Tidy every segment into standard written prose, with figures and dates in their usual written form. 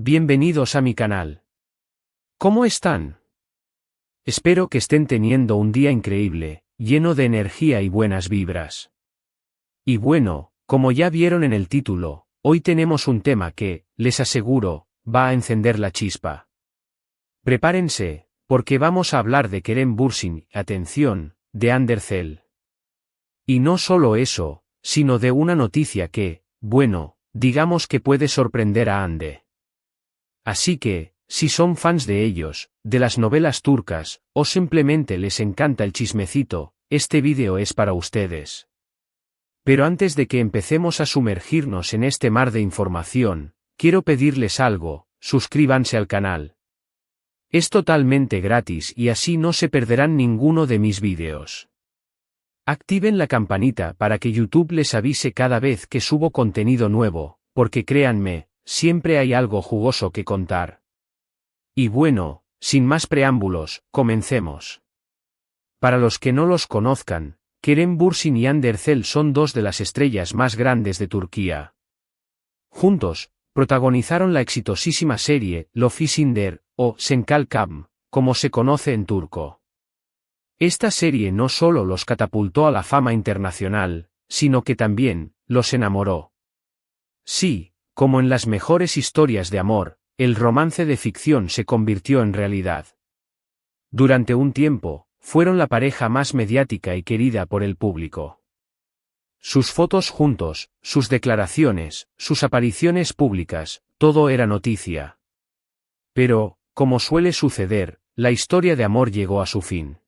bienvenidos a mi canal. ¿Cómo están? Espero que estén teniendo un día increíble, lleno de energía y buenas vibras. Y bueno, como ya vieron en el título, hoy tenemos un tema que, les aseguro, va a encender la chispa. Prepárense, porque vamos a hablar de Kerem Bürsin, atención, de Andercel. Y no solo eso, sino de una noticia que, bueno, digamos que puede sorprender a Hande. Así que, si son fans de ellos, de las novelas turcas, o simplemente les encanta el chismecito, este vídeo es para ustedes. Pero antes de que empecemos a sumergirnos en este mar de información, quiero pedirles algo: suscríbanse al canal. Es totalmente gratis y así no se perderán ninguno de mis vídeos. Activen la campanita para que YouTube les avise cada vez que subo contenido nuevo, porque créanme, siempre hay algo jugoso que contar. Y bueno, sin más preámbulos, comencemos. Para los que no los conozcan, Kerem Bürsin y Andercel son dos de las estrellas más grandes de Turquía. Juntos, protagonizaron la exitosísima serie Love is in There, o Senkal Kam, como se conoce en turco. Esta serie no solo los catapultó a la fama internacional, sino que también los enamoró. Sí, como en las mejores historias de amor, el romance de ficción se convirtió en realidad. Durante un tiempo, fueron la pareja más mediática y querida por el público. Sus fotos juntos, sus declaraciones, sus apariciones públicas, todo era noticia. Pero, como suele suceder, la historia de amor llegó a su fin.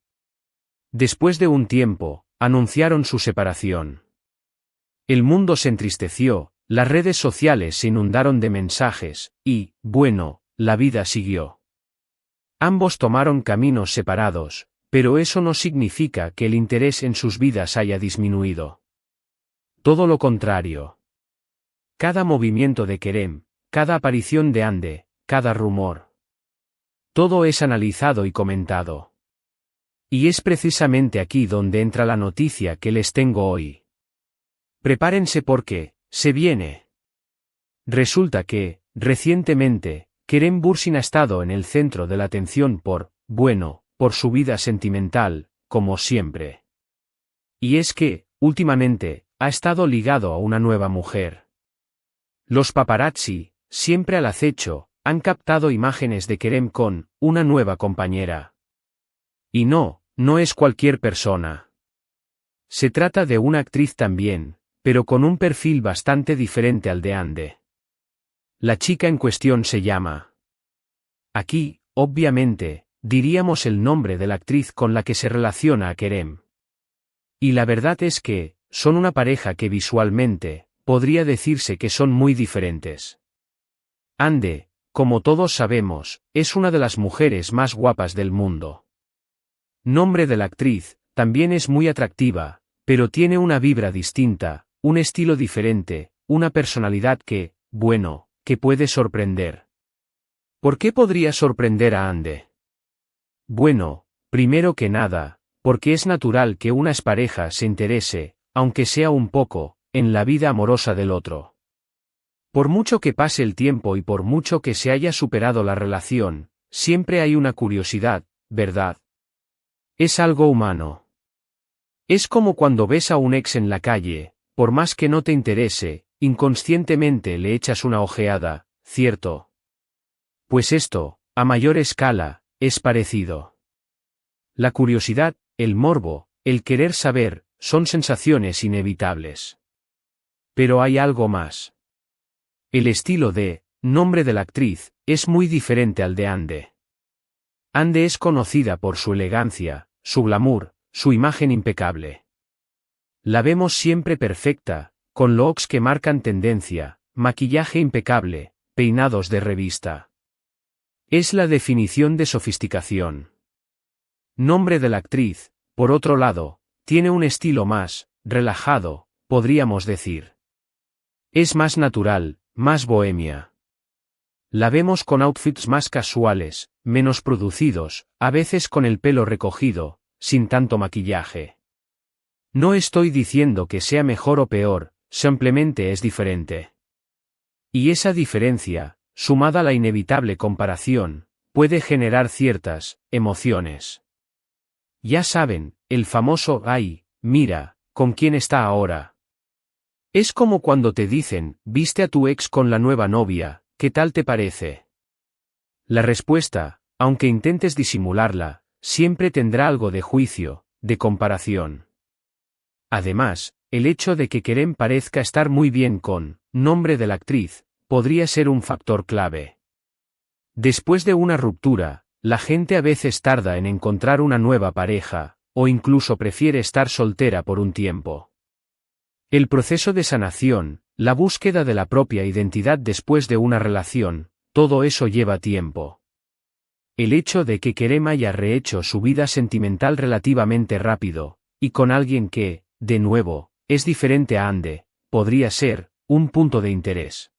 Después de un tiempo, anunciaron su separación. El mundo se entristeció, las redes sociales se inundaron de mensajes, y, bueno, la vida siguió. Ambos tomaron caminos separados, pero eso no significa que el interés en sus vidas haya disminuido. Todo lo contrario. Cada movimiento de Kerem, cada aparición de Hande, cada rumor. Todo es analizado y comentado. Y es precisamente aquí donde entra la noticia que les tengo hoy. Prepárense porque se viene. Resulta que, recientemente, Kerem Bürsin ha estado en el centro de la atención por su vida sentimental, como siempre. Y es que, últimamente, ha estado ligado a una nueva mujer. Los paparazzi, siempre al acecho, han captado imágenes de Kerem con una nueva compañera. Y no es cualquier persona. Se trata de una actriz también, pero con un perfil bastante diferente al de Hande. La chica en cuestión se llama. Aquí, obviamente, diríamos el nombre de la actriz con la que se relaciona a Kerem. Y la verdad es que, son una pareja que visualmente, podría decirse que son muy diferentes. Hande, como todos sabemos, es una de las mujeres más guapas del mundo. Nombre de la actriz, también es muy atractiva, pero tiene una vibra distinta, un estilo diferente, una personalidad que puede sorprender. ¿Por qué podría sorprender a Hande? Bueno, primero que nada, porque es natural que una expareja se interese, aunque sea un poco, en la vida amorosa del otro. Por mucho que pase el tiempo y por mucho que se haya superado la relación, siempre hay una curiosidad, ¿verdad? Es algo humano. Es como cuando ves a un ex en la calle, por más que no te interese, inconscientemente le echas una ojeada, ¿cierto? Pues esto, a mayor escala, es parecido. La curiosidad, el morbo, el querer saber, son sensaciones inevitables. Pero hay algo más. El estilo nombre de la actriz, es muy diferente al de Hande. Hande es conocida por su elegancia, su glamour, su imagen impecable. La vemos siempre perfecta, con looks que marcan tendencia, maquillaje impecable, peinados de revista. Es la definición de sofisticación. Nombre de la actriz, por otro lado, tiene un estilo más relajado, podríamos decir. Es más natural, más bohemia. La vemos con outfits más casuales, menos producidos, a veces con el pelo recogido, sin tanto maquillaje. No estoy diciendo que sea mejor o peor, simplemente es diferente. Y esa diferencia, sumada a la inevitable comparación, puede generar ciertas emociones. Ya saben, el famoso «ay, mira, ¿con quién está ahora?». Es como cuando te dicen, viste a tu ex con la nueva novia, ¿qué tal te parece? La respuesta, aunque intentes disimularla, siempre tendrá algo de juicio, de comparación. Además, el hecho de que Kerem parezca estar muy bien con nombre de la actriz, podría ser un factor clave. Después de una ruptura, la gente a veces tarda en encontrar una nueva pareja, o incluso prefiere estar soltera por un tiempo. El proceso de sanación, la búsqueda de la propia identidad después de una relación, todo eso lleva tiempo. El hecho de que Kerem haya rehecho su vida sentimental relativamente rápido, y con alguien que, de nuevo, es diferente a Hande, podría ser un punto de interés.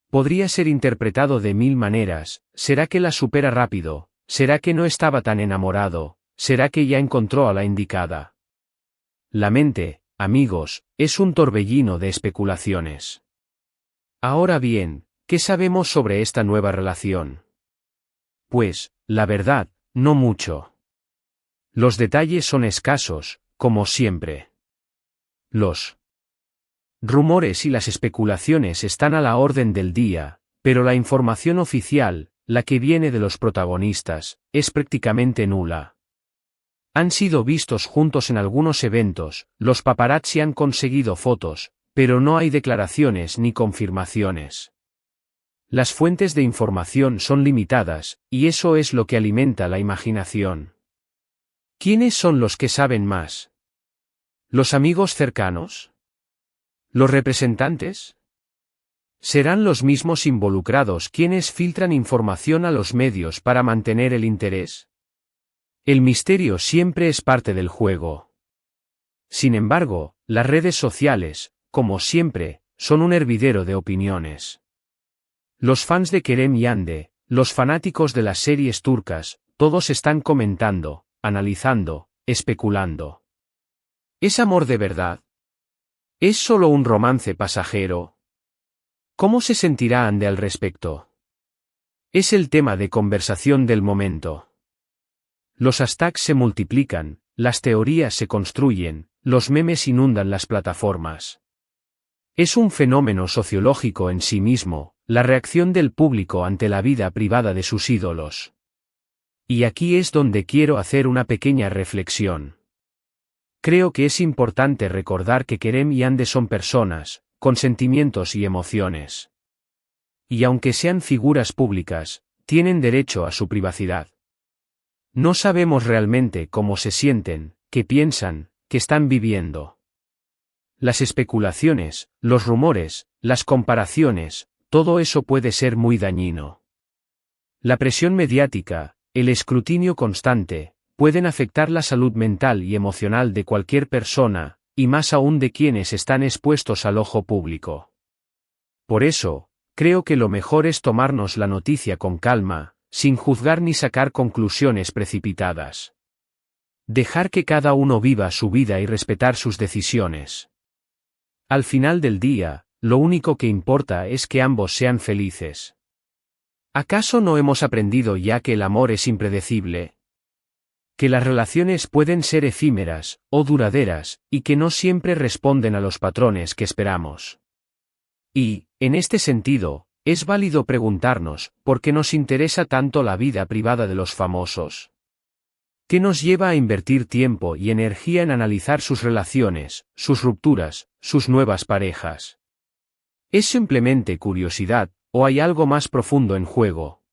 Podría ser interpretado de 1000 maneras. ¿Será que la supera rápido? ¿Será que no estaba tan enamorado? ¿Será que ya encontró a la indicada? La mente, amigos, es un torbellino de especulaciones. Ahora bien, ¿qué sabemos sobre esta nueva relación? Pues, la verdad, no mucho. Los detalles son escasos, como siempre. Los rumores y las especulaciones están a la orden del día, pero la información oficial, la que viene de los protagonistas, es prácticamente nula. Han sido vistos juntos en algunos eventos, los paparazzi han conseguido fotos, pero no hay declaraciones ni confirmaciones. Las fuentes de información son limitadas, y eso es lo que alimenta la imaginación. ¿Quiénes son los que saben más? ¿Los amigos cercanos? ¿Los representantes? ¿Serán los mismos involucrados quienes filtran información a los medios para mantener el interés? El misterio siempre es parte del juego. Sin embargo, las redes sociales, como siempre, son un hervidero de opiniones. Los fans de Kerem y Hande, los fanáticos de las series turcas, todos están comentando, analizando, especulando. ¿Es amor de verdad? ¿Es solo un romance pasajero? ¿Cómo se sentirá Hande al respecto? Es el tema de conversación del momento. Los hashtags se multiplican, las teorías se construyen, los memes inundan las plataformas. Es un fenómeno sociológico en sí mismo, la reacción del público ante la vida privada de sus ídolos. Y aquí es donde quiero hacer una pequeña reflexión. Creo que es importante recordar que Kerem y Hande son personas, con sentimientos y emociones. Y aunque sean figuras públicas, tienen derecho a su privacidad. No sabemos realmente cómo se sienten, qué piensan, qué están viviendo. Las especulaciones, los rumores, las comparaciones, todo eso puede ser muy dañino. La presión mediática, el escrutinio constante, pueden afectar la salud mental y emocional de cualquier persona, y más aún de quienes están expuestos al ojo público. Por eso, creo que lo mejor es tomarnos la noticia con calma, sin juzgar ni sacar conclusiones precipitadas. Dejar que cada uno viva su vida y respetar sus decisiones. Al final del día, lo único que importa es que ambos sean felices. ¿Acaso no hemos aprendido ya que el amor es impredecible? Que las relaciones pueden ser efímeras, o duraderas, y que no siempre responden a los patrones que esperamos. Y, en este sentido, es válido preguntarnos, ¿por qué nos interesa tanto la vida privada de los famosos? ¿Qué nos lleva a invertir tiempo y energía en analizar sus relaciones, sus rupturas, sus nuevas parejas? ¿Es simplemente curiosidad, o hay algo más profundo en juego?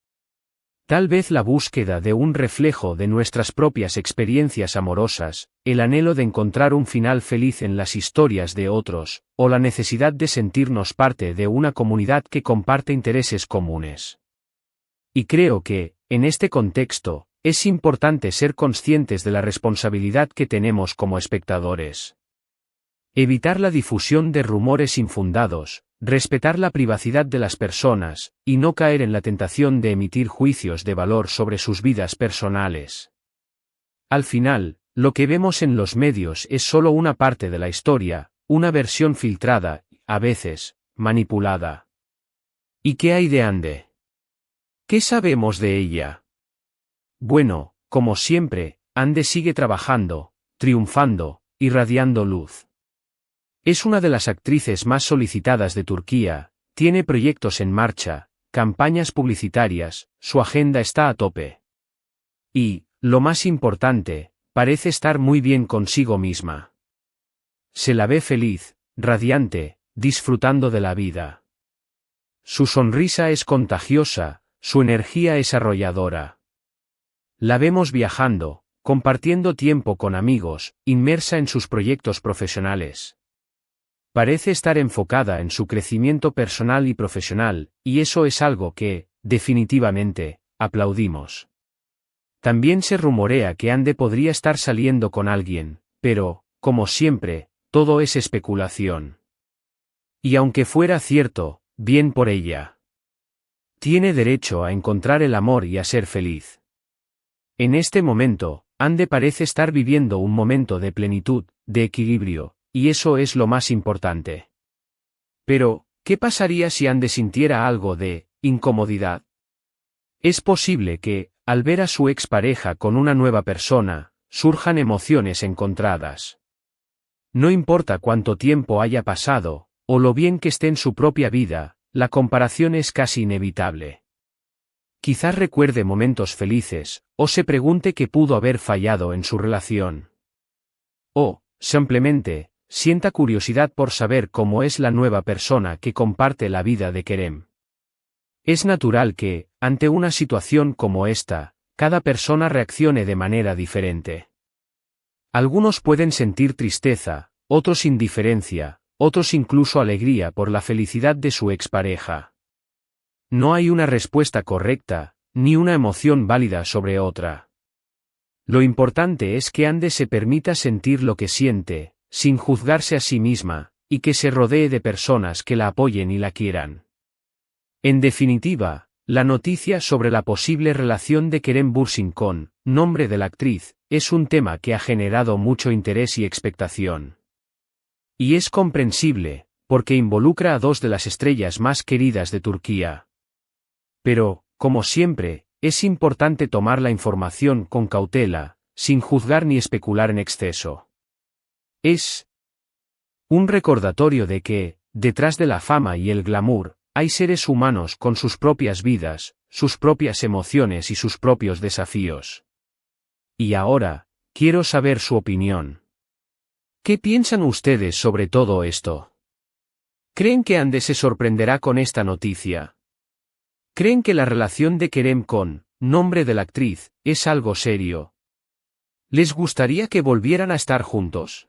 Tal vez la búsqueda de un reflejo de nuestras propias experiencias amorosas, el anhelo de encontrar un final feliz en las historias de otros, o la necesidad de sentirnos parte de una comunidad que comparte intereses comunes. Y creo que, en este contexto, es importante ser conscientes de la responsabilidad que tenemos como espectadores. Evitar la difusión de rumores infundados, respetar la privacidad de las personas, y no caer en la tentación de emitir juicios de valor sobre sus vidas personales. Al final, lo que vemos en los medios es solo una parte de la historia, una versión filtrada, a veces, manipulada. ¿Y qué hay de Ande? ¿Qué sabemos de ella? Bueno, como siempre, Ande sigue trabajando, triunfando, irradiando luz. Es una de las actrices más solicitadas de Turquía, tiene proyectos en marcha, campañas publicitarias, su agenda está a tope. Y, lo más importante, parece estar muy bien consigo misma. Se la ve feliz, radiante, disfrutando de la vida. Su sonrisa es contagiosa, su energía es arrolladora. La vemos viajando, compartiendo tiempo con amigos, inmersa en sus proyectos profesionales. Parece estar enfocada en su crecimiento personal y profesional, y eso es algo que, definitivamente, aplaudimos. También se rumorea que Ande podría estar saliendo con alguien, pero, como siempre, todo es especulación. Y aunque fuera cierto, bien por ella. Tiene derecho a encontrar el amor y a ser feliz. En este momento, Ande parece estar viviendo un momento de plenitud, de equilibrio, y eso es lo más importante. Pero, ¿qué pasaría si Ande sintiera algo de incomodidad? Es posible que, al ver a su expareja con una nueva persona, surjan emociones encontradas. No importa cuánto tiempo haya pasado, o lo bien que esté en su propia vida, la comparación es casi inevitable. Quizás recuerde momentos felices, o se pregunte qué pudo haber fallado en su relación. O, simplemente, sienta curiosidad por saber cómo es la nueva persona que comparte la vida de Kerem. Es natural que, ante una situación como esta, cada persona reaccione de manera diferente. Algunos pueden sentir tristeza, otros indiferencia, otros incluso alegría por la felicidad de su expareja. No hay una respuesta correcta, ni una emoción válida sobre otra. Lo importante es que Ande se permita sentir lo que siente, sin juzgarse a sí misma, y que se rodee de personas que la apoyen y la quieran. En definitiva, la noticia sobre la posible relación de Kerem Bürsin con, nombre de la actriz, es un tema que ha generado mucho interés y expectación. Y es comprensible, porque involucra a dos de las estrellas más queridas de Turquía. Pero, como siempre, es importante tomar la información con cautela, sin juzgar ni especular en exceso. Es un recordatorio de que, detrás de la fama y el glamour, hay seres humanos con sus propias vidas, sus propias emociones y sus propios desafíos. Y ahora, quiero saber su opinión. ¿Qué piensan ustedes sobre todo esto? ¿Creen que Ande se sorprenderá con esta noticia? ¿Creen que la relación de Kerem con, nombre de la actriz, es algo serio? ¿Les gustaría que volvieran a estar juntos?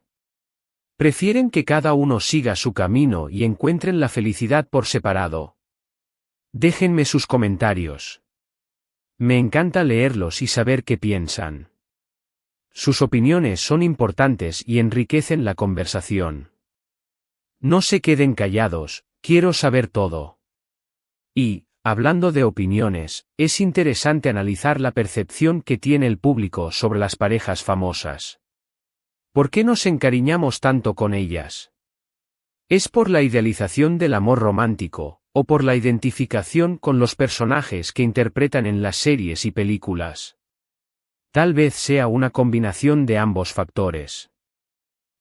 ¿Prefieren que cada uno siga su camino y encuentren la felicidad por separado? Déjenme sus comentarios. Me encanta leerlos y saber qué piensan. Sus opiniones son importantes y enriquecen la conversación. No se queden callados, quiero saber todo. Y, hablando de opiniones, es interesante analizar la percepción que tiene el público sobre las parejas famosas. ¿Por qué nos encariñamos tanto con ellas? ¿Es por la idealización del amor romántico, o por la identificación con los personajes que interpretan en las series y películas? Tal vez sea una combinación de ambos factores.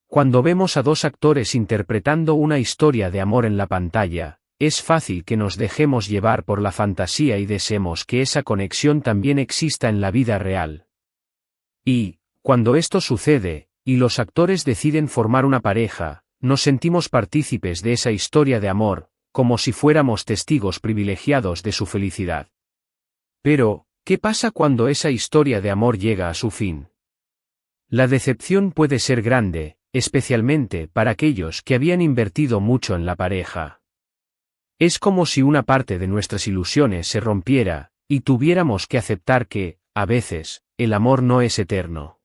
Cuando vemos a dos actores interpretando una historia de amor en la pantalla, es fácil que nos dejemos llevar por la fantasía y deseemos que esa conexión también exista en la vida real. Y, cuando esto sucede, y los actores deciden formar una pareja, nos sentimos partícipes de esa historia de amor, como si fuéramos testigos privilegiados de su felicidad. Pero, ¿qué pasa cuando esa historia de amor llega a su fin? La decepción puede ser grande, especialmente para aquellos que habían invertido mucho en la pareja. Es como si una parte de nuestras ilusiones se rompiera, y tuviéramos que aceptar que, a veces, el amor no es eterno.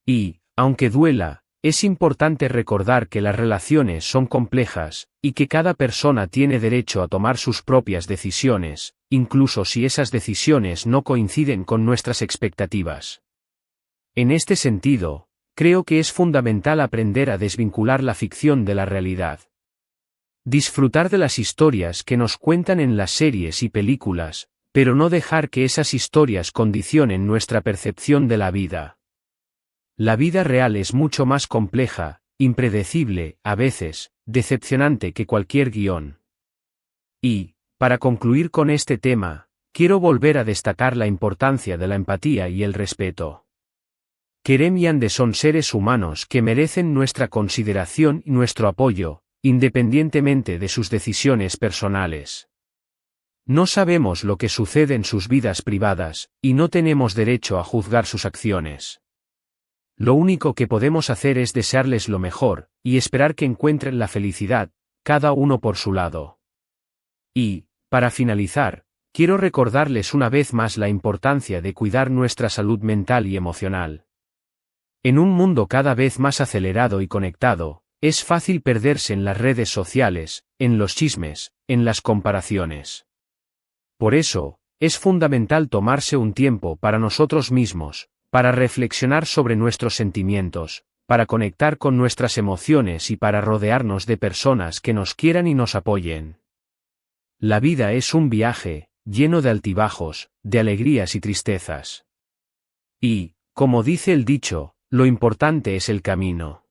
Y, aunque duela, es importante recordar que las relaciones son complejas, y que cada persona tiene derecho a tomar sus propias decisiones, incluso si esas decisiones no coinciden con nuestras expectativas. En este sentido, creo que es fundamental aprender a desvincular la ficción de la realidad. Disfrutar de las historias que nos cuentan en las series y películas, pero no dejar que esas historias condicionen nuestra percepción de la vida. La vida real es mucho más compleja, impredecible, a veces, decepcionante que cualquier guión. Y, para concluir con este tema, quiero volver a destacar la importancia de la empatía y el respeto. Kerem y Ande son seres humanos que merecen nuestra consideración y nuestro apoyo, independientemente de sus decisiones personales. No sabemos lo que sucede en sus vidas privadas, y no tenemos derecho a juzgar sus acciones. Lo único que podemos hacer es desearles lo mejor, y esperar que encuentren la felicidad, cada uno por su lado. Y, para finalizar, quiero recordarles una vez más la importancia de cuidar nuestra salud mental y emocional. En un mundo cada vez más acelerado y conectado, es fácil perderse en las redes sociales, en los chismes, en las comparaciones. Por eso, es fundamental tomarse un tiempo para nosotros mismos, para reflexionar sobre nuestros sentimientos, para conectar con nuestras emociones y para rodearnos de personas que nos quieran y nos apoyen. La vida es un viaje, lleno de altibajos, de alegrías y tristezas. Y, como dice el dicho, lo importante es el camino.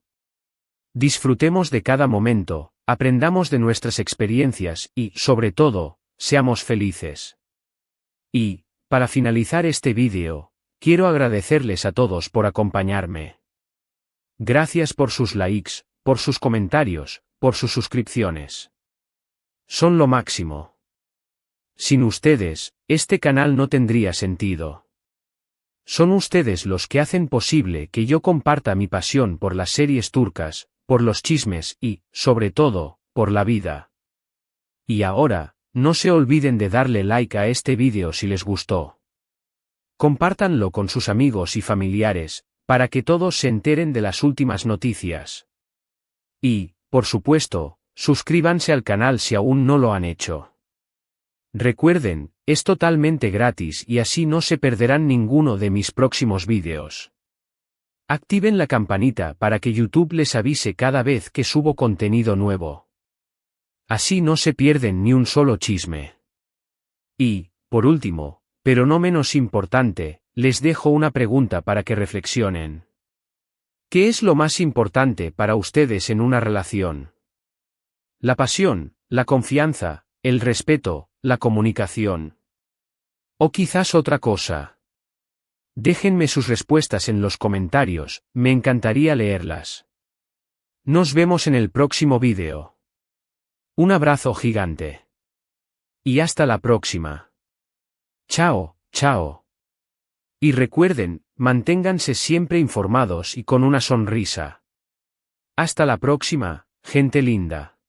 Disfrutemos de cada momento, aprendamos de nuestras experiencias y, sobre todo, seamos felices. Y, para finalizar este vídeo, quiero agradecerles a todos por acompañarme. Gracias por sus likes, por sus comentarios, por sus suscripciones. Son lo máximo. Sin ustedes, este canal no tendría sentido. Son ustedes los que hacen posible que yo comparta mi pasión por las series turcas, por los chismes y, sobre todo, por la vida. Y ahora, no se olviden de darle like a este vídeo si les gustó. Compártanlo con sus amigos y familiares, para que todos se enteren de las últimas noticias. Y, por supuesto, suscríbanse al canal si aún no lo han hecho. Recuerden, es totalmente gratis y así no se perderán ninguno de mis próximos vídeos. Activen la campanita para que YouTube les avise cada vez que subo contenido nuevo. Así no se pierden ni un solo chisme. Y, por último, pero no menos importante, les dejo una pregunta para que reflexionen. ¿Qué es lo más importante para ustedes en una relación? ¿La pasión, la confianza, el respeto, la comunicación? ¿O quizás otra cosa? Déjenme sus respuestas en los comentarios, me encantaría leerlas. Nos vemos en el próximo vídeo. Un abrazo gigante. Y hasta la próxima. Chao, chao. Y recuerden, manténganse siempre informados y con una sonrisa. Hasta la próxima, gente linda.